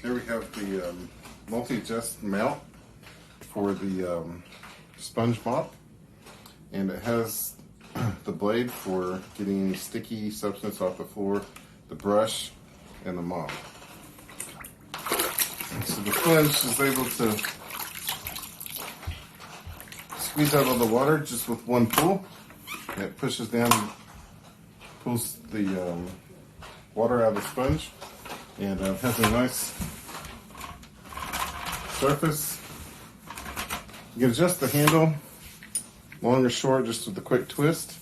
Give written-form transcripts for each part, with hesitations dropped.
Here we have the Multi-Adjust mount for the sponge mop, and it has the blade for getting any sticky substance off the floor, the brush, and the mop. So the sponge is able to squeeze out all the water just with one pull. And it pushes down and pulls the water out of the sponge, and has a nice surface. You can adjust the handle long or short just with a quick twist.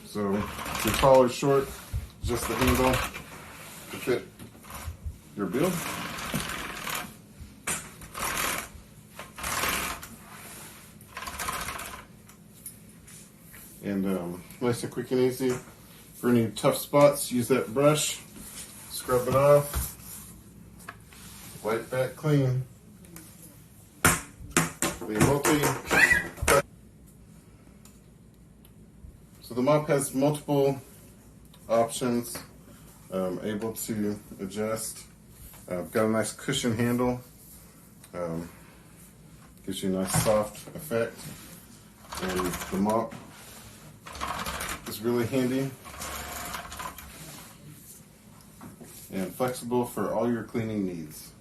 So if you're tall or short, adjust the handle to fit your build. And nice and quick and easy. For any tough spots, use that brush, scrub it off, wipe back clean. So the mop has multiple options, able to adjust. Got a nice cushion handle, gives you a nice soft effect, and the mop is really handy and flexible for all your cleaning needs.